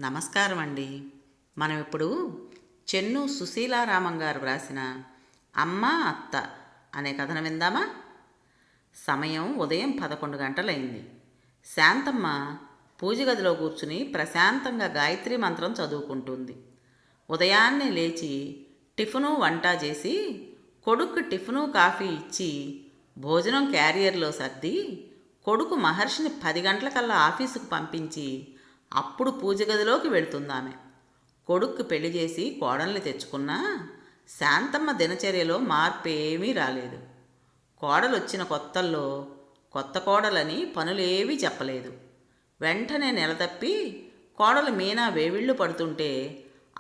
నమస్కారం అండి. మనం ఇప్పుడు చెన్ను సుశీలారామం గారు వ్రాసిన అమ్మ అత్త అనే కథను విందామా? సమయం ఉదయం 11 గంటలైంది. శాంతమ్మ పూజ గదిలో కూర్చుని ప్రశాంతంగా గాయత్రి మంత్రం చదువుకుంటుంది. ఉదయాన్నే లేచి టిఫిను వంట చేసి కొడుకు టిఫిను కాఫీ ఇచ్చి భోజనం క్యారియర్లో సర్ది కొడుకు మహర్షిని 10 గంటలకల్లా ఆఫీసుకు పంపించి అప్పుడు పూజ గదిలోకి వెళుతుందామె. కొడుక్కి పెళ్లి చేసి కోడల్ని తెచ్చుకున్నా శాంతమ్మ దినచర్యలో మార్పేమీ రాలేదు. కోడలొచ్చిన కొత్తల్లో కొత్త కోడలని పనులేవీ చెప్పలేదు. వెంటనే నెలతప్పి కోడలు మీనా వేవిళ్ళు పడుతుంటే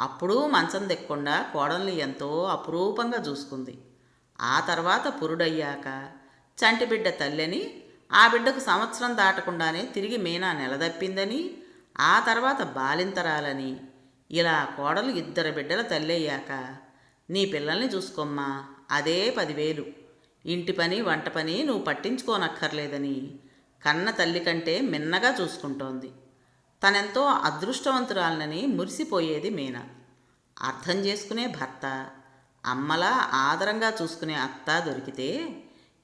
అప్పుడూ మంచం దిక్కుండా కోడల్ని ఎంతో అపురూపంగా చూసుకుంది. ఆ తర్వాత పురుడయ్యాక చంటిబిడ్డ తల్లని, ఆ బిడ్డకు సంవత్సరం దాటకుండానే తిరిగి మీనా నెలదప్పిందని, ఆ తర్వాత బాలింతరాలని, ఇలా కోడలు 2 బిడ్డల తల్లి అయ్యాక నీ పిల్లల్ని చూసుకోమ్మా, అదే 10,000, ఇంటి పని వంట పని నువ్వు పట్టించుకోనక్కర్లేదని కన్న తల్లి కంటే మిన్నగా చూసుకుంటోంది. తనెంతో అదృష్టవంతురాలనని మురిసిపోయేది మీనా. అర్థం చేసుకునే భర్త, అమ్మలా ఆదరంగా చూసుకునే అత్త దొరికితే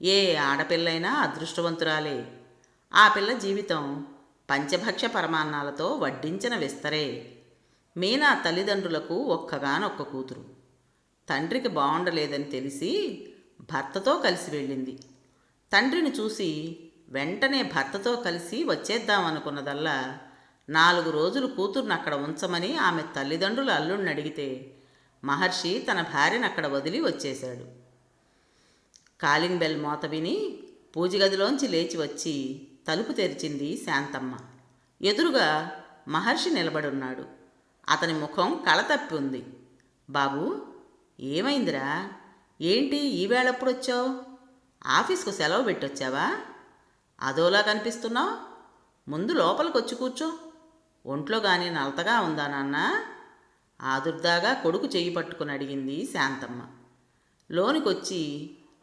ఏ ఆడపిల్లైనా అదృష్టవంతురాలే. ఆ పిల్ల జీవితం పంచభక్ష పరమాన్నాలతో వడ్డించిన విస్తరే. మీనా తల్లిదండ్రులకు ఒక్కగానొక్క కూతురు. తండ్రికి బాగుండలేదని తెలిసి భర్తతో కలిసి వెళ్ళింది. తండ్రిని చూసి వెంటనే భర్తతో కలిసి వచ్చేద్దామనుకున్నదల్లా 4 రోజులు కూతుర్ని అక్కడ ఉంచమని ఆమె తల్లిదండ్రులు అల్లుడిని అడిగితే మహర్షి తన భార్యను అక్కడ వదిలి వచ్చేశాడు. కాలింగ్ బెల్ మోత విని పూజగదిలోంచి లేచి వచ్చి తలుపు తెరిచింది శాంతమ్మ. ఎదురుగా మహర్షి నిలబడున్నాడు. అతని ముఖం కళతప్పి ఉంది. బాబూ, ఏమైందిరా? ఏంటి ఈవేళెప్పుడొచ్చావు? ఆఫీస్కు సెలవు పెట్టొచ్చావా? అదోలా కనిపిస్తున్నావు. ముందు లోపలికొచ్చి కూర్చో. ఒంట్లో గాని నలతగా ఉందా నాన్న? ఆదుర్దాగా కొడుకు చెయ్యి పట్టుకుని అడిగింది శాంతమ్మ. లోనికొచ్చి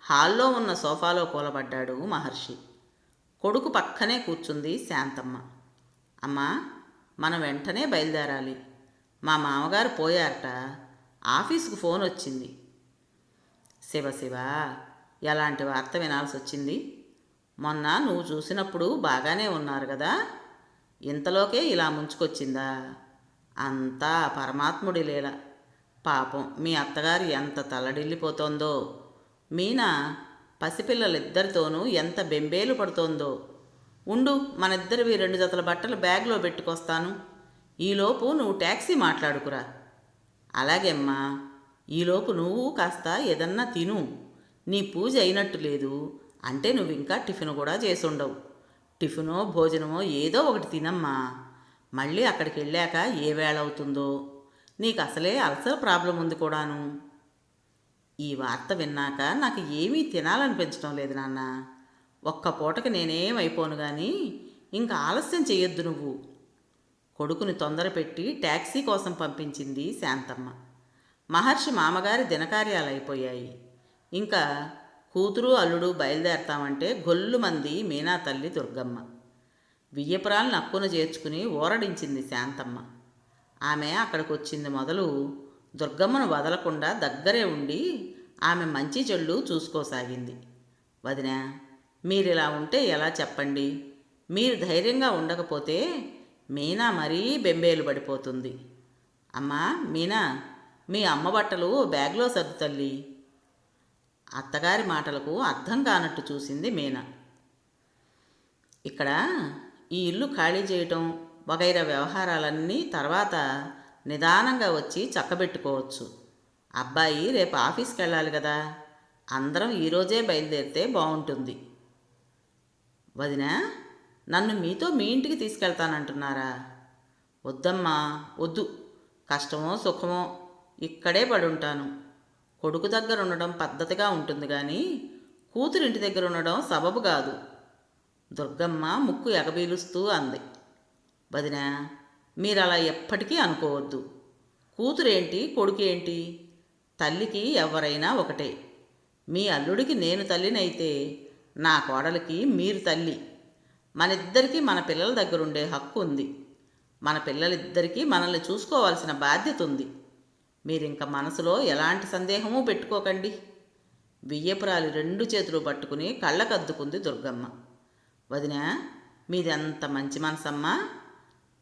హాల్లో ఉన్న సోఫాలో కూలబడ్డాడు మహర్షి. కొడుకు పక్కనే కూర్చుంది శాంతమ్మ. అమ్మా, మనం వెంటనే బయలుదేరాలి. మా మామగారు పోయారట. ఆఫీసుకు ఫోన్ వచ్చింది. శివ, ఎలాంటి వార్త వినాల్సి వచ్చింది? మొన్న నువ్వు చూసినప్పుడు బాగానే ఉన్నారు కదా, ఇంతలోకే ఇలా ముంచుకొచ్చిందా? అంతా పరమాత్ముడి లీల. పాపం మీ అత్తగారు ఎంత తల్లడిల్లిపోతోందో. మీనా పసిపిల్లలిద్దరితోనూ ఎంత బెంబేలు పడుతోందో. ఉండు, మనిద్దరివి 2 జతల బట్టలు బ్యాగ్లో పెట్టుకొస్తాను. ఈలోపు నువ్వు ట్యాక్సీ మాట్లాడుకురా. అలాగే అమ్మా. ఈలోపు నువ్వు కాస్త ఏదన్నా తిను. నీ పూజ అయినట్టు లేదు అంటే నువ్వు ఇంకా టిఫిన్ కూడా చేసుండవు. టిఫినో భోజనమో ఏదో ఒకటి తినమ్మా. మళ్ళీ అక్కడికి వెళ్ళాక ఏ వేళ అవుతుందో. నీకు అసలే అల్సర్ ప్రాబ్లం ఉంది కూడాను. ఈ వార్త విన్నాక నాకు ఏమీ తినాలనిపించడం లేదు నాన్న. ఒక్క పూటకి నేనేమైపోను కానీ ఇంకా ఆలస్యం చెయ్యొద్దు నువ్వు. కొడుకుని తొందర పెట్టి ట్యాక్సీ కోసం పంపించింది శాంతమ్మ. మహర్షి మామగారి దినకార్యాలు అయిపోయాయి. ఇంకా కూతురు అల్లుడు బయలుదేరతామంటే గొల్లుమంది మీనా తల్లి దుర్గమ్మ. వియ్యపురాలను నక్కున చేర్చుకుని ఊరడించింది శాంతమ్మ. ఆమె అక్కడికొచ్చింది మొదలు దుర్గమ్మను వదలకుండా దగ్గరే ఉండి ఆమె మంచి చెళ్ళు చూసుకోసాగింది. వదినా, మీరిలా ఉంటే ఎలా చెప్పండి? మీరు ధైర్యంగా ఉండకపోతే మీనా మరీ బెంబేలు పడిపోతుంది. అమ్మా మీనా, మీ అమ్మ బట్టలు బ్యాగ్లో సర్దు తల్లి. అత్తగారి మాటలకు అర్థం కానట్టు చూసింది మీనా. ఇక్కడ ఈ ఇల్లు ఖాళీ చేయటం వగైరా వ్యవహారాలన్నీ తర్వాత నిదానంగా వచ్చి చక్కబెట్టుకోవచ్చు. అబ్బాయి రేపు ఆఫీస్కి వెళ్ళాలి కదా, అందరం ఈరోజే బయలుదేరితే బాగుంటుంది. వదినా, నన్ను మీతో మీ ఇంటికి తీసుకెళ్తానంటున్నారా? వద్దమ్మా, వద్దు. కష్టమో సుఖమో ఇక్కడే పడుంటాను. కొడుకు దగ్గర ఉండడం పద్ధతిగా ఉంటుంది కానీ కూతురింటి దగ్గర ఉండడం సబబు కాదు. దుర్గమ్మ ముక్కు ఎగబీలుస్తూ అంది. వదినా, మీరలా ఎప్పటికీ అనుకోవద్దు. కూతురేంటి కొడుకేంటి, తల్లికి ఎవరైనా ఒకటే. మీ అల్లుడికి నేను తల్లినైతే నా కోడలికి మీరు తల్లి. మనిద్దరికీ మన పిల్లల దగ్గరుండే హక్కు ఉంది. మన పిల్లలిద్దరికీ మనల్ని చూసుకోవాల్సిన బాధ్యత ఉంది. మీరింక మనసులో ఎలాంటి సందేహమూ పెట్టుకోకండి. బియ్యపురాలి 2 చేతులు పట్టుకుని కళ్ళకద్దుకుంది దుర్గమ్మ. వదినా, మీదెంత మంచి మనసమ్మా.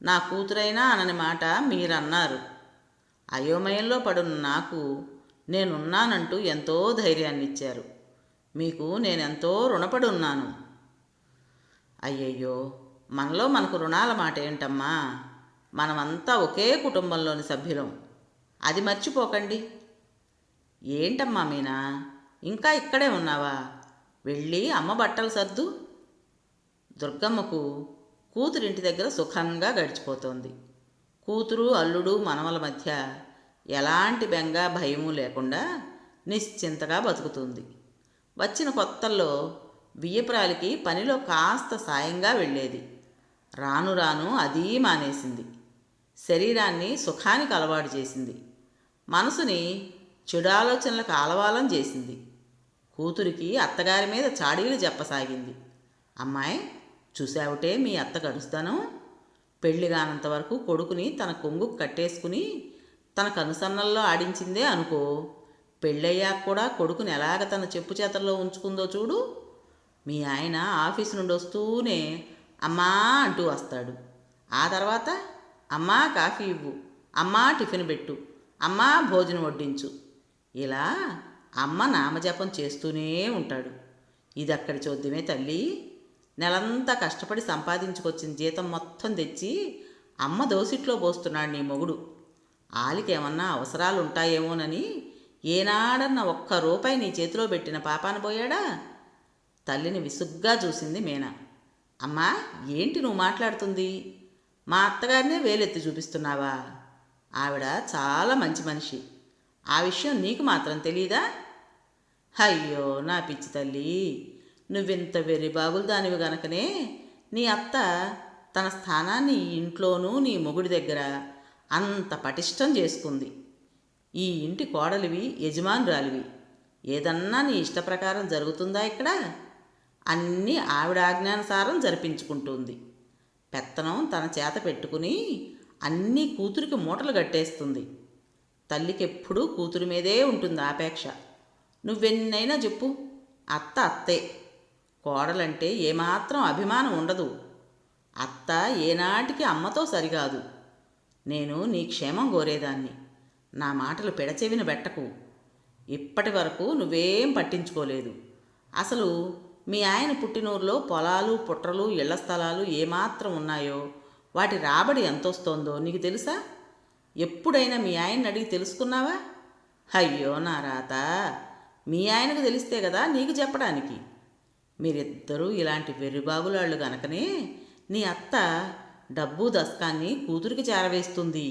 నా కూతురైనా అనని మాట మీరన్నారు. అయోమయంలో పడున్న నాకు నేనున్నానంటూ ఎంతో ధైర్యాన్నిచ్చారు. మీకు నేనెంతో రుణపడి ఉన్నాను. అయ్యయ్యో, మనలో మనకు రుణాల మాట ఏంటమ్మా. మనమంతా ఒకే కుటుంబంలోని సభ్యులం. అది మర్చిపోకండి. ఏంటమ్మా మీనా, ఇంకా ఇక్కడే ఉన్నావా? వెళ్ళి అమ్మ బట్టలు సర్దు. దుర్గమ్మకు కూతురింటి దగ్గర సుఖంగా గడిచిపోతోంది. కూతురు, అల్లుడు, మనవల మధ్య ఎలాంటి బెంగ భయము లేకుండా నిశ్చింతగా బతుకుతుంది. వచ్చిన కొత్తల్లో బియ్యపురాలికి పనిలో కాస్త సాయంగా వెళ్ళేది. రాను రాను అదీ మానేసింది. శరీరాన్ని సుఖానికి అలవాటు చేసింది. మనసుని చెడు ఆలోచనలకు ఆలవాలం చేసింది. కూతురికి అత్తగారి మీద చాడీలు చెప్పసాగింది. అమ్మాయి, చూసావుటే మీ అత్త గడుస్తాను. పెళ్లిగానంత వరకు కొడుకుని తన కొంగుకు కట్టేసుకుని తన కనుసన్నల్లో ఆడించిందే అనుకో. పెళ్ళయ్యాక కూడా కొడుకుని ఎలాగ తన చెప్పు చేతల్లో ఉంచుకుందో చూడు. మీ ఆయన ఆఫీసు నుండి వస్తూనే అమ్మా అంటూ వస్తాడు. ఆ తర్వాత అమ్మా కాఫీ ఇవ్వు, అమ్మా టిఫిన్ పెట్టు, అమ్మా భోజనం వడ్డించు. ఇలా అమ్మ నామజపం చేస్తూనే ఉంటాడు. ఇదక్కడి చోద్యమే తల్లి. నెలంతా కష్టపడి సంపాదించుకొచ్చిన జీతం మొత్తం తెచ్చి అమ్మ దోసిట్లో పోస్తున్నాడు నీ మొగుడు. ఆలికేమన్నా అవసరాలు ఉంటాయేమోనని ఏనాడన్న ఒక్క రూపాయి నీ చేతిలో పెట్టిన పాపాన పోయాడా? తల్లిని విసుగ్గా చూసింది మీనా. అమ్మా, ఏంటి నువ్వు మాట్లాడుతుంది? మా అత్తగారినే వేలెత్తి చూపిస్తున్నావా? ఆవిడ చాలా మంచి మనిషి. ఆ విషయం నీకు మాత్రం తెలీదా? అయ్యో నా పిచ్చి తల్లి, నువ్వింత వెర్రిబాగులు దానివి గనకనే నీ అత్త తన స్థానాన్ని ఈ ఇంట్లోనూ నీ మొగుడి దగ్గర అంత పటిష్టం చేసుకుంది. ఈ ఇంటి కోడలివి, యజమానురాలివి. ఏదన్నా నీ ఇష్టప్రకారం జరుగుతుందా ఇక్కడ? అన్నీ ఆవిడ ఆజ్ఞానుసారం జరిపించుకుంటుంది. పెత్తనం తన చేత పెట్టుకుని అన్నీ కూతురికి మూటలు కట్టేస్తుంది. తల్లికెప్పుడూ కూతురి మీదే ఉంటుంది ఆపేక్ష. నువ్వెన్నైనా చెప్పు, అత్త అత్తే. కోడలంటే ఏమాత్రం అభిమానం ఉండదు. అత్త ఏనాటికి అమ్మతో సరికాదు. నేను నీ క్షేమం కోరేదాన్ని. నా మాటలు పెడచెవిన పెట్టకు. ఇప్పటి వరకు నువ్వేం పట్టించుకోలేదు. అసలు మీ ఆయన పుట్టినూరులో పొలాలు, పుట్రలు, ఇళ్ల స్థలాలు ఏమాత్రం ఉన్నాయో, వాటి రాబడి ఎంతొస్తోందో నీకు తెలుసా? ఎప్పుడైనా మీ ఆయన్ని అడిగి తెలుసుకున్నావా? అయ్యో నా రాత, మీ ఆయనకు తెలిస్తే కదా నీకు చెప్పడానికి. మీరిద్దరూ ఇలాంటి వెర్రిబాగులాళ్ళు గనకనే నీ అత్త డబ్బు దస్కాన్ని కూతురికి చేరవేస్తుంది.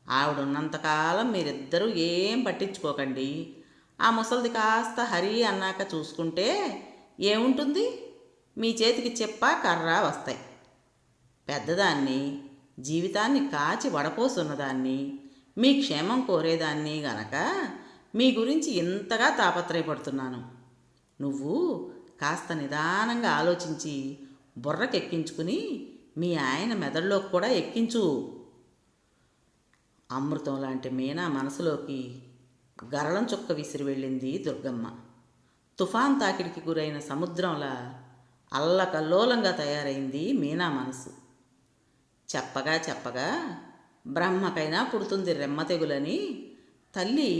ఆవిడున్నంతకాలం మీరిద్దరూ ఏం పట్టించుకోకండి. ఆ ముసలిది కాస్త హరి అన్నాక చూసుకుంటే ఏముంటుంది? మీ చేతికి చెప్ప, కర్ర వస్తాయి. పెద్దదాన్ని, జీవితాన్ని కాచి వడపోసున్నదాన్ని, మీ క్షేమం కోరేదాన్ని గనక మీ గురించి ఇంతగా తాపత్రయపడుతున్నాను. నువ్వు కాస్త నిదానంగా ఆలోచించి బుర్రకెక్కించుకుని మీ ఆయన మెదడులోకి కూడా ఎక్కించు. అమృతం లాంటి మీనా మనసులోకి గరళం చుక్క విసిరి వెళ్ళింది దుర్గమ్మ. తుఫాన్ తాకిడికి గురైన సముద్రంలా అల్లకల్లోలంగా తయారైంది మీనా మనసు. చెప్పగా చెప్పగా బ్రహ్మకైనా పుడుతుంది రెమ్మ తెగులని తల్లి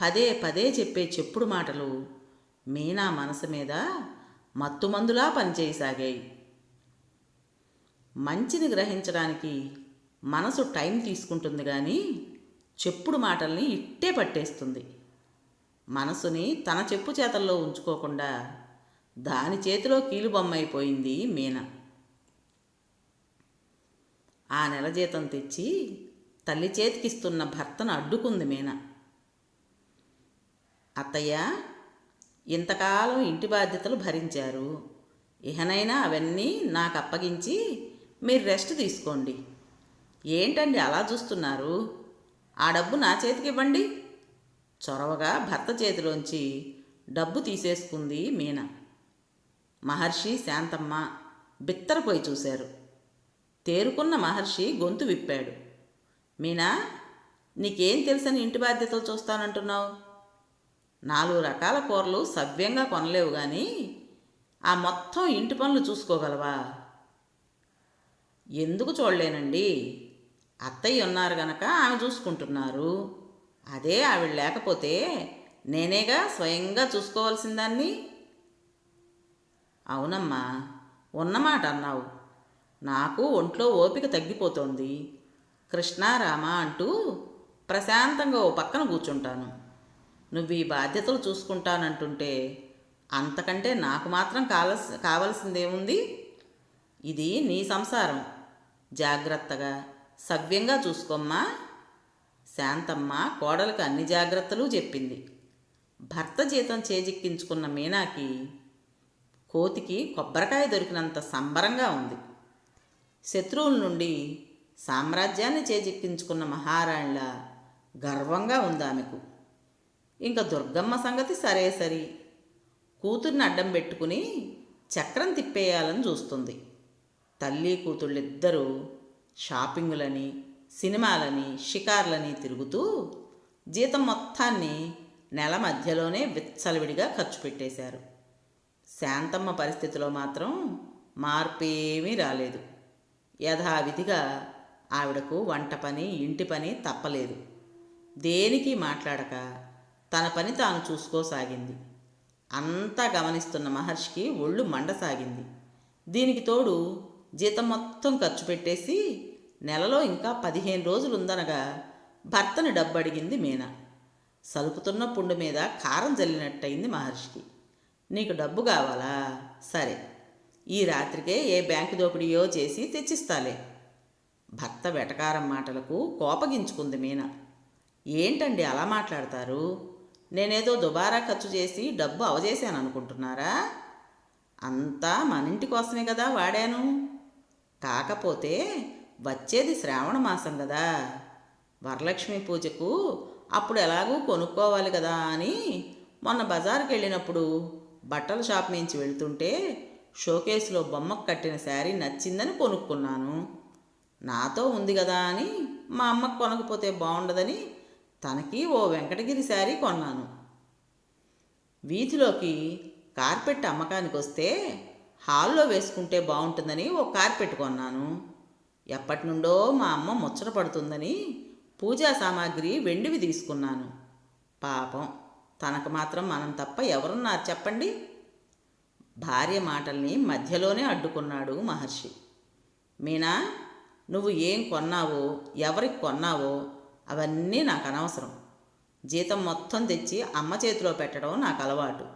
పదే పదే చెప్పే చెప్పుడు మాటలు మీనా మనసు మీద మత్తుమందులా పనిచేయసాగాయి. మంచిని గ్రహించడానికి మనసు టైం తీసుకుంటుంది కానీ చెప్పుడు మాటల్ని ఇట్టే పట్టేస్తుంది. మనసుని తన చెప్పు చేతల్లో ఉంచుకోకుండా దాని చేతిలో కీలుబొమ్మైపోయింది మీనా. ఆ నెల జీతం తెచ్చి తల్లి చేతికిస్తున్న భర్తను అడ్డుకుంది మీనా. అత్తయ్య, ఇంతకాలం ఇంటి బాధ్యతలు భరించారు. ఇహనైనా అవన్నీ నాకు అప్పగించి మీరు రెస్ట్ తీసుకోండి. ఏంటండి అలా చూస్తున్నారు? ఆ డబ్బు నా చేతికి ఇవ్వండి. చొరవగా భర్త చేతిలోంచి డబ్బు తీసేసుకుంది మీనా. మహర్షి, శాంతమ్మ బిత్తరపోయి చూశారు. తేరుకున్న మహర్షి గొంతు విప్పాడు. మీనా, నీకేం తెలుసని ఇంటి బాధ్యతలు చూస్తానంటున్నావు? 4 రకాల కూరలు సవ్యంగా కొనలేవు కానీ ఆ మొత్తం ఇంటి పనులు చూసుకోగలవా? ఎందుకు చూడలేనండి? అత్తయ్య ఉన్నారు గనక ఆమె చూసుకుంటున్నారు. అదే ఆవిడ లేకపోతే నేనేగా స్వయంగా చూసుకోవాల్సిందాన్ని. అవునమ్మా, ఉన్నమాట అన్నావు. నాకు ఒంట్లో ఓపిక తగ్గిపోతోంది. కృష్ణారామ అంటూ ప్రశాంతంగా ఓ పక్కన కూర్చుంటాను. నువ్వు ఈ బాధ్యతలు చూసుకుంటానంటుంటే అంతకంటే నాకు మాత్రం కావలసిందేముంది? ఇది నీ సంసారం. జాగ్రత్తగా సవ్యంగా చూసుకోమ్మా. శాంతమ్మ కోడలికి అన్ని జాగ్రత్తలు చెప్పింది. భర్త జీతం చేజిక్కించుకున్న మీనాకి కోతికి కొబ్బరికాయ దొరికినంత సంబరంగా ఉంది. శత్రువుల నుండి సామ్రాజ్యాన్ని చేజిక్కించుకున్న మహారాణిల గర్వంగా ఉంది ఆమెకు. ఇంకా దుర్గమ్మ సంగతి సరే సరి. కూతుర్ని అడ్డం పెట్టుకుని చక్రం తిప్పేయాలని చూస్తుంది. తల్లి కూతుళ్ళిద్దరూ షాపింగులని, సినిమాలని, షికార్లని తిరుగుతూ జీతం మొత్తాన్ని నెల మధ్యలోనే విచ్చలవిడిగా ఖర్చు పెట్టేశారు. శాంతమ్మ పరిస్థితిలో మాత్రం మార్పేమీ రాలేదు. యథావిధిగా ఆవిడకు వంట పని, ఇంటి పని తప్పలేదు. దేనికి మాట్లాడక తన పని తాను చూసుకోసాగింది. అంతా గమనిస్తున్న మహర్షికి ఒళ్ళు మండసాగింది. దీనికి తోడు జీతం మొత్తం ఖర్చు పెట్టేసి నెలలో ఇంకా 15 రోజులుందనగా భర్తని డబ్బు అడిగింది మీనా. సలుపుతున్న పుండు మీద కారం జల్లినట్టయింది మహర్షికి. నీకు డబ్బు కావాలా? సరే, ఈ రాత్రికే ఏ బ్యాంకు దోపిడీయో చేసి తెచ్చిస్తాలే. భర్త వెటకారం మాటలకు కోపగించుకుంది మీనా. ఏంటండి అలా మాట్లాడతారు? నేనేదో దుబారా ఖర్చు చేసి డబ్బు అవజేశాను అనుకుంటున్నారా? అంతా మనింటి కోసమే కదా వాడాను. కాకపోతే వచ్చేది శ్రావణ మాసం కదా, వరలక్ష్మి పూజకు అప్పుడు ఎలాగూ కొనుక్కోవాలి కదా అని మొన్న బజారుకి వెళ్ళినప్పుడు బట్టల షాప్ నుంచి వెళ్తుంటే షోకేసులో బొమ్మకు కట్టిన శారీ నచ్చిందని కొనుక్కున్నాను. నాతో ఉంది కదా అని మా అమ్మకు కొనకపోతే బాగుండదని తనకి ఓ వెంకటగిరి శారీ కొన్నాను. వీధిలోకి కార్పెట్ అమ్మకానికి వస్తే హాల్లో వేసుకుంటే బాగుంటుందని ఓ కార్పెట్ కొన్నాను. ఎప్పటి నుండో మా అమ్మ ముచ్చట పడుతుందని పూజా సామాగ్రి వెండివి తీసుకున్నాను. పాపం, తనకు మాత్రం మనం తప్ప ఎవరున్నారు చెప్పండి? భార్య మాటల్ని మధ్యలోనే అడ్డుకున్నాడు మహర్షి. మీనా, నువ్వు ఏం కొన్నావో, ఎవరికి కొన్నావో అవన్నీ నాకు అనవసరం. జీతం మొత్తం తెచ్చి అమ్మ చేతిలో పెట్టడం నాకు అలవాటు.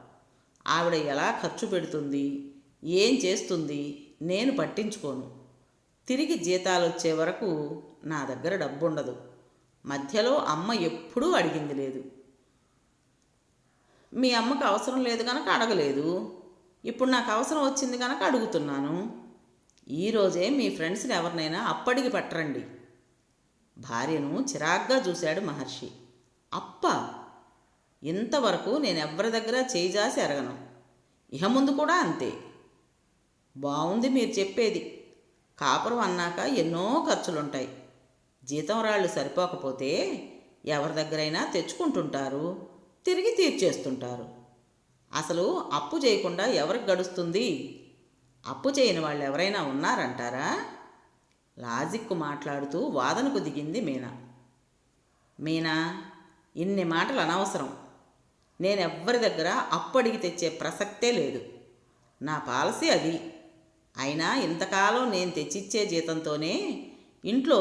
ఆవిడ ఎలా ఖర్చు పెడుతుంది, ఏం చేస్తుంది నేను పట్టించుకోను. తిరిగి జీతాలు వచ్చే వరకు నా దగ్గర డబ్బు ఉండదు. మధ్యలో అమ్మ ఎప్పుడూ అడిగింది లేదు. మీ అమ్మకు అవసరం లేదు కనుక అడగలేదు. ఇప్పుడు నాకు అవసరం వచ్చింది కనుక అడుగుతున్నాను. ఈరోజే మీ ఫ్రెండ్స్ని ఎవరినైనా అప్పడికి పట్టరండి. భార్యను చిరాగ్గా చూశాడు మహర్షి. అప్ప, ఇంతవరకు నేనెవ్వరి దగ్గర చేయి జాసి ఎరగను. ఇహ ముందు కూడా అంతే. బాగుంది మీరు చెప్పేది. కాపురం అన్నాక ఎన్నో ఖర్చులుంటాయి. జీతం రాళ్ళు సరిపోకపోతే ఎవరి దగ్గరైనా తెచ్చుకుంటుంటారు, తిరిగి తీర్చేస్తుంటారు. అసలు అప్పు చేయకుండా ఎవరికి గడుస్తుంది? అప్పు చేయని వాళ్ళు ఎవరైనా ఉన్నారంటారా? లాజిక్కు మాట్లాడుతూ వాదనకు దిగింది మీనా. మీనా, ఇన్ని మాటలు అనవసరం. నేనెవ్వరి దగ్గర అప్పు అడిగి తెచ్చే ప్రసక్తే లేదు. నా పాలసీ అది. అయినా ఇంతకాలం నేను తెచ్చిచ్చే జీతంతోనే ఇంట్లో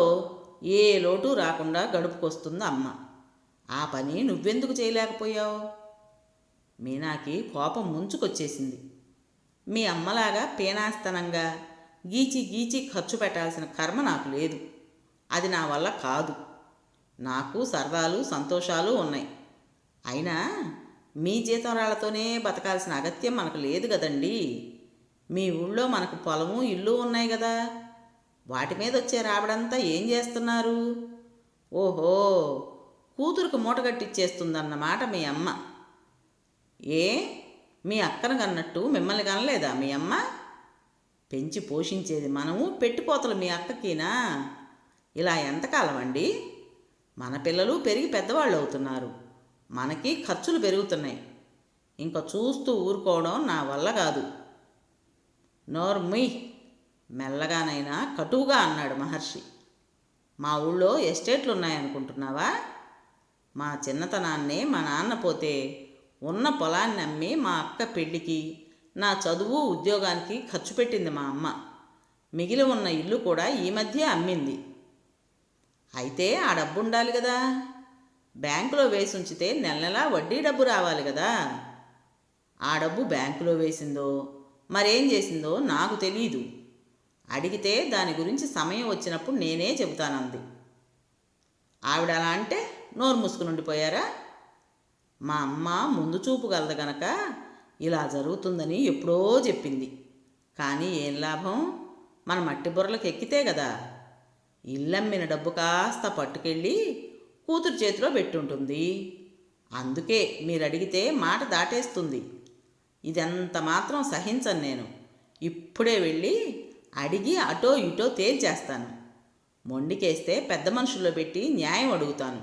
ఏ లోటు రాకుండా గడుపుకొస్తుంది అమ్మ. ఆ పని నువ్వెందుకు చేయలేకపోయావు? మీనాకి కోపం ముంచుకొచ్చేసింది. మీ అమ్మలాగా పేనాస్తనంగా గీచి గీచి ఖర్చు పెట్టాల్సిన కర్మ నాకు లేదు. అది నా వల్ల కాదు. నాకు సరదాలు సంతోషాలు ఉన్నాయి. అయినా మీ జీతం రాళ్లతోనే బతకాల్సిన అగత్యం మనకు లేదు కదండీ. మీ ఊళ్ళో మనకు పొలము ఇల్లు ఉన్నాయి కదా, వాటి మీద వచ్చే రాబడంతా ఏం చేస్తున్నారు? ఓహో, కూతురుకు మూటగట్టిచ్చేస్తుందన్నమాట మీ అమ్మ. ఏ, మీ అక్కను కన్నట్టు మిమ్మల్ని కనలేదా మీ అమ్మ? పెంచి పోషించేది మనము, పెట్టిపోతలు మీ అక్కకినా? ఇలా ఎంతకాలం అండి? మన పిల్లలు పెరిగి పెద్దవాళ్ళు అవుతున్నారు, మనకి ఖర్చులు పెరుగుతున్నాయి. ఇంకా చూస్తూ ఊరుకోవడం నా వల్ల కాదు. నోర్ముయ్, మెల్లగానైనా కటువుగా అన్నాడు మహర్షి. మా ఊళ్ళో ఎస్టేట్లు ఉన్నాయనుకుంటున్నావా? మా చిన్నతనాన్నే మా నాన్న పోతే ఉన్న పొలాన్ని అమ్మి మా అక్క పెళ్ళికి, నా చదువు ఉద్యోగానికి ఖర్చు పెట్టింది మా అమ్మ. మిగిలి ఉన్న ఇల్లు కూడా ఈ మధ్య అమ్మింది. అయితే ఆ డబ్బు ఉండాలి కదా, బ్యాంకులో వేసి ఉంచితే నెల నెలా వడ్డీ డబ్బు రావాలి కదా. ఆ డబ్బు బ్యాంకులో వేసిందో మరేం చేసిందో నాకు తెలీదు. అడిగితే దాని గురించి సమయం వచ్చినప్పుడు నేనే చెబుతానంది. ఆవిడ అలా అంటే నోరు మూసుకుని ఉండిపోయారా? మా అమ్మ ముందు చూపు గలదు గనక ఇలా జరుగుతుందని ఎప్పుడో చెప్పింది. కానీ ఏం లాభం, మన మట్టి బుర్రలకు ఎక్కితే కదా. ఇల్లమ్మిన డబ్బు కాస్త పట్టుకెళ్ళి కూతురు చేతిలో పెట్టుంటుంది. అందుకే మీరు అడిగితే మాట దాటేస్తుంది. ఇదంత మాత్రం సహించను నేను. ఇప్పుడే వెళ్ళి అడిగి అటో ఇటో తేల్చేస్తాను. మొండికేస్తే పెద్ద మనుషుల్లో పెట్టి న్యాయం అడుగుతాను.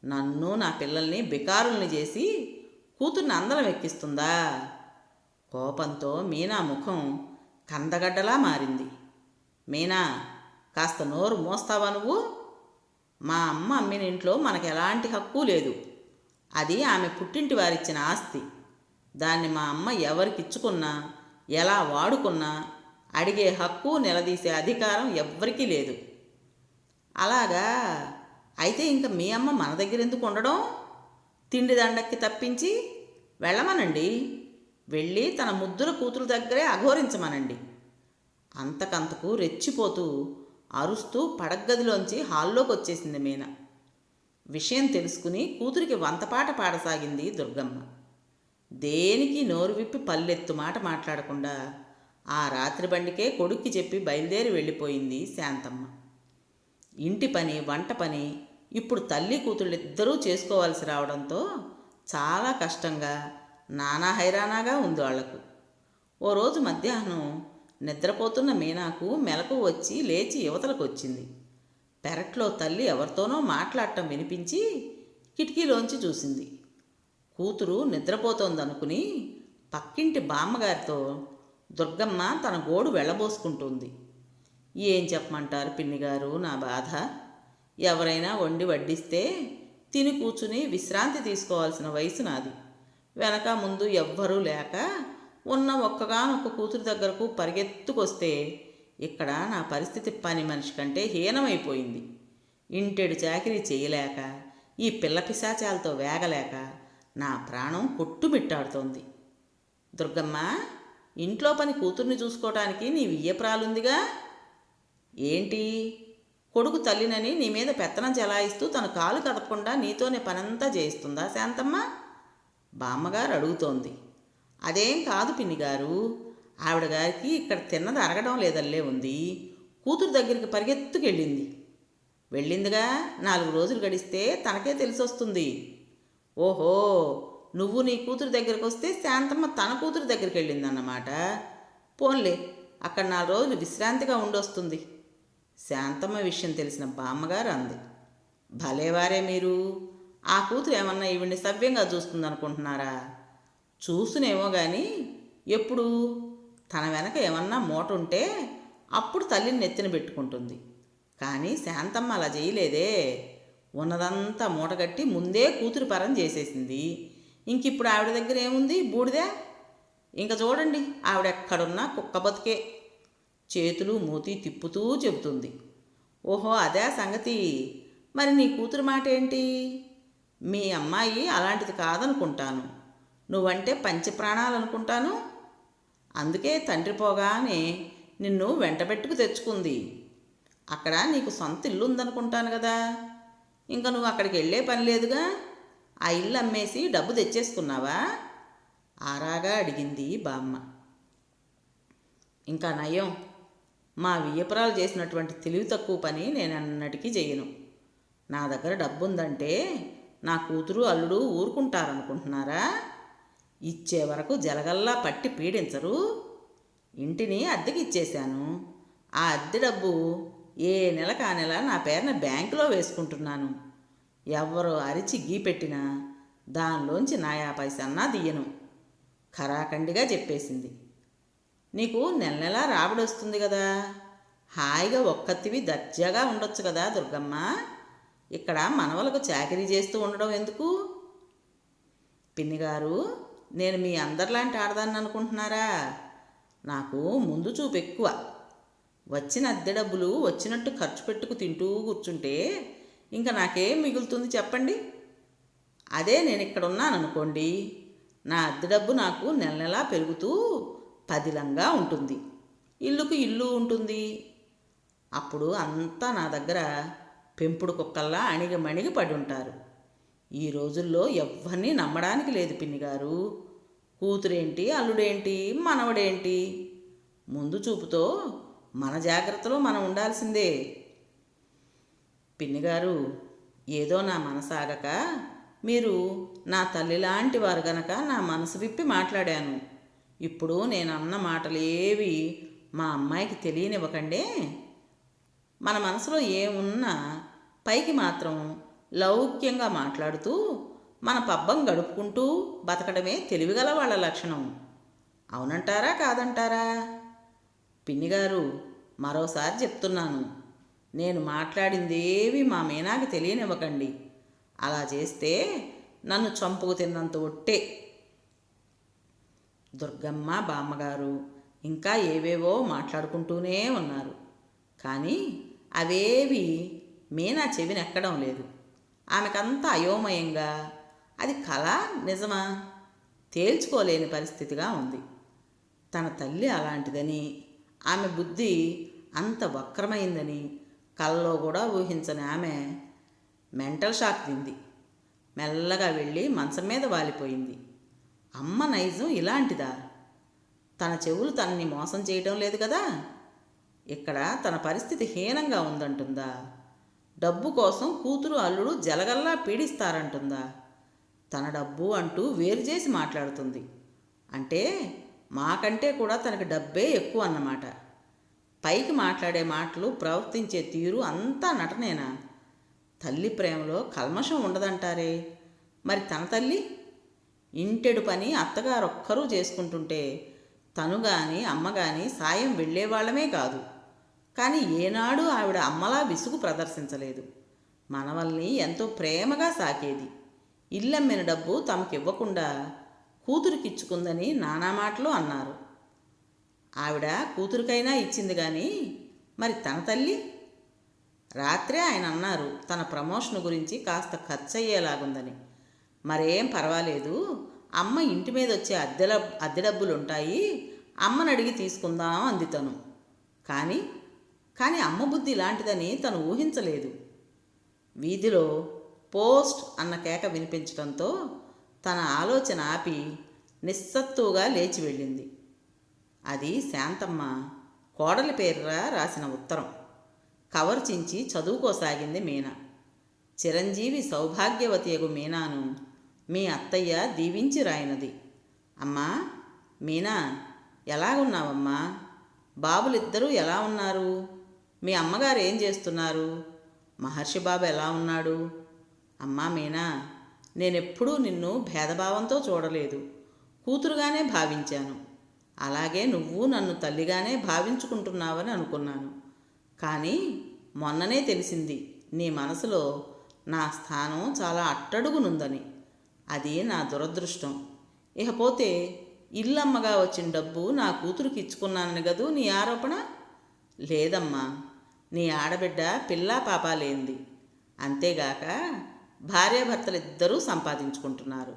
నన్ను నా పిల్లల్ని బికారుల్ని చేసి కూతుర్ని అందలం ఎక్కిస్తుందా? కోపంతో మీనా ముఖం కందగడ్డలా మారింది. మీనా, కాస్త నోరు మోస్తావా నువ్వు? మా అమ్మ అమ్మిన ఇంట్లో మనకు ఎలాంటి హక్కు లేదు. అది ఆమె పుట్టింటి వారిచ్చిన ఆస్తి. దాన్ని మా అమ్మ ఎవరికిచ్చుకున్నా, ఎలా వాడుకున్నా అడిగే హక్కు, నిలదీసే అధికారం ఎవ్వరికీ లేదు. అలాగా? అయితే ఇంక మీ అమ్మ మన దగ్గర ఎందుకు ఉండడం? తిండి దండక్కి తప్పించి వెళ్ళమనండి. వెళ్ళి తన ముద్దుల కూతురు దగ్గరే అఘోరించమనండి. అంతకంతకు రెచ్చిపోతూ అరుస్తూ పడగ్గదిలోంచి హాల్లోకి వచ్చేసింది మీనా. విషయం తెలుసుకుని కూతురికి వంతపాట పాడసాగింది దుర్గమ్మ. దేనికి నోరు విప్పి పల్లెత్తు మాట మాట్లాడకుండా ఆ రాత్రి బండికే కొడుక్కి చెప్పి బయలుదేరి వెళ్ళిపోయింది శాంతమ్మ. ఇంటి పని, వంట పని ఇప్పుడు తల్లి కూతుళ్ళిద్దరూ చేసుకోవాల్సి రావడంతో చాలా కష్టంగా, నానా హైరానాగా ఉంది వాళ్లకు. ఓ రోజు మధ్యాహ్నం నిద్రపోతున్న మీనాకు మెలకు వచ్చి లేచి యువతలకు వచ్చింది. పెరట్లో తల్లి ఎవరితోనో మాట్లాడటం వినిపించి కిటికీలోంచి చూసింది. కూతురు నిద్రపోతోందనుకుని పక్కింటి బామ్మగారితో దుర్గమ్మ తన గోడు వెళ్ళబోసుకుంటుంది. ఏం చెప్పమంటారు పిన్నిగారు నా బాధ? ఎవరైనా వండి వడ్డిస్తే తిని కూర్చుని విశ్రాంతి తీసుకోవాల్సిన వయసు నాది. వెనక ముందు ఎవ్వరూ లేక ఉన్న ఒక్కగానొక్క కూతురు దగ్గరకు పరిగెత్తుకొస్తే ఇక్కడ నా పరిస్థితి పని మనిషి కంటే హీనమైపోయింది. ఇంటెడు చాకిరీ చేయలేక, ఈ పిల్ల పిశాచాలతో వేగలేక నా ప్రాణం కొట్టుమిట్టాడుతోంది. దుర్గమ్మ, ఇంట్లో పని కూతుర్ని చూసుకోవటానికి నీ వియ్యప్రాలుందిగా. ఏంటి, కొడుకు తల్లినని నీ మీద పెత్తనం చెలాయిస్తూ తన కాలు కదపకుండా నీతోనే పనంతా చేయిస్తుందా శాంతమ్మ? బామ్మగారు అడుగుతోంది. అదేం కాదు పిన్నిగారు, ఆవిడ గారికి ఇక్కడ తిన్నది అరగడం లేదల్లే ఉంది. కూతురు దగ్గరికి పరిగెత్తుకెళ్ళింది. వెళ్ళిందిగా, 4 రోజులు గడిస్తే తనకే తెలిసొస్తుంది. ఓహో, నువ్వు నీ కూతురు దగ్గరికి వస్తే శాంతమ్మ తన కూతురు దగ్గరికి వెళ్ళిందన్నమాట. పోన్లే, అక్కడ 4 రోజులు విశ్రాంతిగా ఉండొస్తుంది. శాంతమ్మ విషయం తెలిసిన బామ్మగారు అంది. భలేవారే మీరు, ఆ కూతురు ఏమన్నా ఈవిడ్ని సవ్యంగా చూస్తుందనుకుంటున్నారా? చూసునేమో కానీ ఎప్పుడు తన వెనక ఏమన్నా మూట ఉంటే అప్పుడు తల్లిని నెత్తిన పెట్టుకుంటుంది. కానీ శాంతమ్మ అలా చేయలేదే. ఉన్నదంతా మూటగట్టి ముందే కూతురు పరం చేసేసింది. ఇంకిప్పుడు ఆవిడ దగ్గర ఏముంది, బూడిదే. ఇంక చూడండి, ఆవిడెక్కడున్నా కుక్క బతుకే. చేతులు మూతి తిప్పుతూ చెబుతుంది. ఓహో, అదే సంగతి. మరి నీ కూతురు మాట ఏంటి? మీ అమ్మాయి అలాంటిది కాదనుకుంటాను. నువ్వంటే పంచప్రాణాలనుకుంటాను. అందుకే తండ్రి పోగానే నిన్ను వెంటబెట్టుకు తెచ్చుకుంది. అక్కడ నీకు సొంత ఇల్లు ఉందనుకుంటాను కదా. ఇంకా నువ్వు అక్కడికి వెళ్ళే పని లేదుగా. ఆ ఇల్లు అమ్మేసి డబ్బు తెచ్చేసుకున్నావా? ఆరాగా అడిగింది బామ్మ. ఇంకా నయం, మా వియ్యపురాలు చేసినటువంటి తెలివి తక్కువ పని నేను అన్నటికీ చెయ్యను. నా దగ్గర డబ్బుందంటే నా కూతురు అల్లుడు ఊరుకుంటారనుకుంటున్నారా? ఇచ్చే వరకు జలగల్లా పట్టి పీడించరు. ఇంటిని అద్దెకి ఇచ్చేశాను. ఆ అద్దె డబ్బు ఏ నెలకు ఆ నెల నా పేరున బ్యాంకులో వేసుకుంటున్నాను. ఎవ్వరు అరిచి గీ పెట్టినా దానిలోంచి నాయా పైసన్నా తీయను ఖరాఖండిగా చెప్పేసింది. నీకు నెల నెలా రాబడొస్తుంది కదా, హాయిగా ఒక్కతివి దర్జాగా ఉండొచ్చు కదా దుర్గమ్మ. ఇక్కడ మనవలకు చాకరీ చేస్తూ ఉండడం ఎందుకు? పిన్నిగారు, నేను మీ అందరిలాంటి ఆడదాన్ని అనుకుంటున్నారా? నాకు ముందు చూపు ఎక్కువ. వచ్చిన అద్దె డబ్బులు వచ్చినట్టు ఖర్చు పెట్టుకు తింటూ కూర్చుంటే ఇంకా నాకేం మిగులుతుంది చెప్పండి? అదే నేను ఇక్కడ ఉన్నాననుకోండి, నా అద్దె డబ్బు నాకు నెల నెలా పెరుగుతూ పదిలంగా ఉంటుంది. ఇల్లుకు ఇల్లు ఉంటుంది. అప్పుడు అంతా నా దగ్గర పెంపుడు కుక్కల్లా అణిగిమణిగి పడి ఉంటారు. ఈ రోజుల్లో ఎవ్వరినీ నమ్మడానికి లేదు పిన్నిగారు. కూతురేంటి, అల్లుడేంటి, మనవడేంటి, ముందు చూపుతో మన జాగ్రత్తలో మనం ఉండాల్సిందే. పిన్నిగారు, ఏదో నా మనసాగక మీరు నా తల్లిలాంటి వారు గనక నా మనసు విప్పి మాట్లాడాను. ఇప్పుడు నేను అన్న మాటలేవి మా అమ్మాయికి తెలియనివ్వకండే. మన మనసులో ఏమున్నా పైకి మాత్రం లౌక్యంగా మాట్లాడుతూ మన పబ్బం గడుపుకుంటూ బతకడమే తెలివిగల వాళ్ళ లక్షణం. అవునంటారా కాదంటారా? పిన్నిగారు, మరోసారి చెప్తున్నాను, నేను మాట్లాడిందేవి మా మీనాకి తెలియనివ్వకండి. అలా చేస్తే నన్ను చంపుకు తిన్నంత ఒట్టే. దుర్గమ్మ బామ్మగారు ఇంకా ఏవేవో మాట్లాడుకుంటూనే ఉన్నారు. కానీ అవేవి మీనా చెవినెక్కడం లేదు. ఆమెకంతా అయోమయంగా అది కళ నిజమా తేల్చుకోలేని పరిస్థితిగా ఉంది. తన తల్లి అలాంటిదని, ఆమె బుద్ధి అంత వక్రమైందని కలలో కూడా ఊహించని ఆమె మెంటల్ షాక్ తింది. మెల్లగా వెళ్ళి మంచం మీద వాలిపోయింది. అమ్మ నైజం ఇలాంటిదా? తన చెవులు తనని మోసం చేయడం లేదు కదా? ఇక్కడ తన పరిస్థితి హీనంగా ఉందంటుందా? డబ్బు కోసం కూతురు అల్లుడు జలగల్లా పీడిస్తారంటుందా? తన డబ్బు అంటూ వేరు చేసి మాట్లాడుతుంది. అంటే మాకంటే కూడా తనకి డబ్బే ఎక్కువ అన్నమాట. పైకి మాట్లాడే మాటలు, ప్రవర్తించే తీరు అంతా నటనేనా? తల్లి ప్రేమలో కల్మషం ఉండదంటారే, మరి తన తల్లి? ఇంటెడు పని అత్తగారొక్కరూ చేసుకుంటుంటే తను కానీ అమ్మ కానీ సాయం వెళ్ళేవాళ్లమే కాదు. కానీ ఏనాడు ఆవిడ అమ్మలా విసుగు ప్రదర్శించలేదు. మనవల్ని ఎంతో ప్రేమగా సాకేది. ఇల్లమ్మిన డబ్బు తమకివ్వకుండా కూతురికిచ్చుకుందని నానా మాటలు అన్నారు. ఆవిడ కూతురికైనా ఇచ్చింది కానీ మరి తన తల్లి? రాత్రే ఆయన అన్నారు తన ప్రమోషన్ గురించి కాస్త ఖర్చు అయ్యేలాగుందని. మరేం పర్వాలేదు, అమ్మ ఇంటి మీద వచ్చే అద్దె డబ్బులుంటాయి, అమ్మని అడిగి తీసుకుందాం అంది తను. కానీ అమ్మ బుద్ధి ఇలాంటిదని తను ఊహించలేదు. వీధిలో పోస్ట్ అన్న కేక వినిపించడంతో తన ఆలోచన ఆపి నిస్సత్తువుగా లేచి వెళ్ళింది. అది శాంతమ్మ కోడలి పేర్రా రాసిన ఉత్తరం. కవర్ చించి చదువుకోసాగింది మీనా. చిరంజీవి సౌభాగ్యవతియగు మీనాను మీ అత్తయ్య దీవించి రాయినది. అమ్మా మీనా, ఎలాగున్నావమ్మా? బాబులిద్దరూ ఎలా ఉన్నారు? మీ అమ్మగారు ఏం చేస్తున్నారు? మహర్షి బాబు ఎలా ఉన్నాడు? అమ్మా మీనా, నేనెప్పుడూ నిన్ను భేదభావంతో చూడలేదు, కూతురుగానే భావించాను. అలాగే నువ్వు నన్ను తల్లిగానే భావించుకుంటున్నావని అనుకున్నాను. కానీ మొన్ననే తెలిసింది నీ మనసులో నా స్థానం చాలా అట్టడుగునుందని. అది నా దురదృష్టం. ఇకపోతే ఇల్లమ్మగా వచ్చిన డబ్బు నా కూతురికి ఇచ్చుకున్నానని గదూ నీ ఆరోపణ? లేదమ్మా, నీ ఆడబిడ్డ పిల్లా పాపా లేంది. అంతేగాక భార్యాభర్తలిద్దరూ సంపాదించుకుంటున్నారు.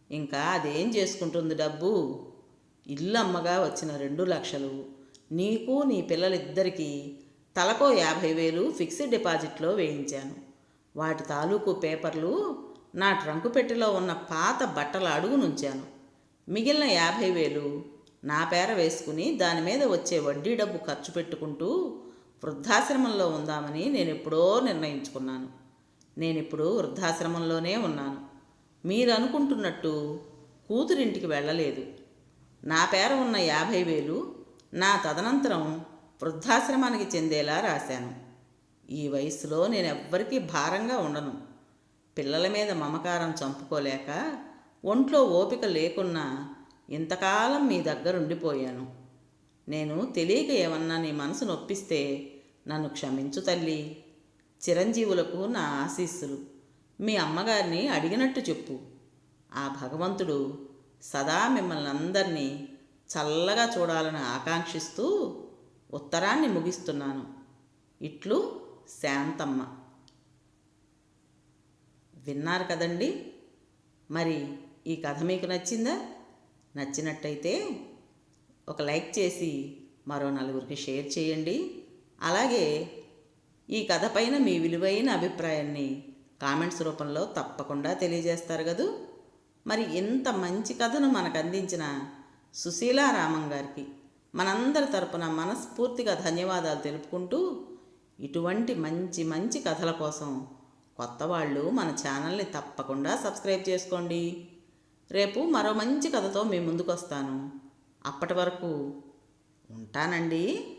ఇంకా అదేం చేసుకుంటుంది డబ్బు? ఇల్లమ్మగా వచ్చిన 2 లక్షలు నీకు నీ పిల్లలిద్దరికీ తలకో 50,000 ఫిక్స్డ్ డిపాజిట్లో వేయించాను. వాటి తాలూకు పేపర్లు నా ట్రంకు పెట్టెలో ఉన్న పాత బట్టల అడుగునుంచాను. మిగిలిన 50,000 నా పేర వేసుకుని దాని మీద వచ్చే వడ్డీ డబ్బు ఖర్చు పెట్టుకుంటూ వృద్ధాశ్రమంలో ఉందామని నేనెప్పుడో నిర్ణయించుకున్నాను. నేనిప్పుడు వృద్ధాశ్రమంలోనే ఉన్నాను. మీరు అనుకుంటున్నట్టు కూతురింటికి వెళ్ళలేదు. నా పేర ఉన్న 50,000 నా తదనంతరం వృద్ధాశ్రమానికి చెందేలా రాశాను. ఈ వయసులో నేను ఎవ్వరికీ భారంగా ఉండను. పిల్లల మీద మమకారం చంపుకోలేక ఒంట్లో ఓపిక లేకున్నా ఇంతకాలం మీ దగ్గరుండిపోయాను. నేను తెలియక ఏమన్నా నీ మనసు నొప్పిస్తే నన్ను క్షమించు తల్లి. చిరంజీవులకు నా ఆశీస్సులు. మీ అమ్మగారిని అడిగినట్టు చెప్పు. ఆ భగవంతుడు సదా మిమ్మల్ని అందరినీ చల్లగా చూడాలని ఆకాంక్షిస్తూ ఉత్తరాన్ని ముగిస్తున్నాను. ఇట్లు శాంతమ్మ. విన్నారు కదండి. మరి ఈ కథ మీకు నచ్చిందా? నచ్చినట్టయితే ఒక లైక్ చేసి మరో నలుగురికి షేర్ చేయండి. అలాగే ఈ కథ పైన మీ విలువైన అభిప్రాయాన్ని కామెంట్స్ రూపంలో తప్పకుండా తెలియజేస్తారు కదూ. మరి ఇంత మంచి కథను మనకు అందించిన సుశీలా రామం గారికి మనందరి తరపున మనస్ఫూర్తిగా ధన్యవాదాలు తెలుపుకుంటూ, ఇటువంటి మంచి మంచి కథల కోసం కొత్త వాళ్ళు మన ఛానల్ని తప్పకుండా సబ్స్క్రైబ్ చేసుకోండి. రేపు మరో మంచి కథతో మీ ముందుకు వస్తాను. అప్పటి వరకు ఉంటానండి.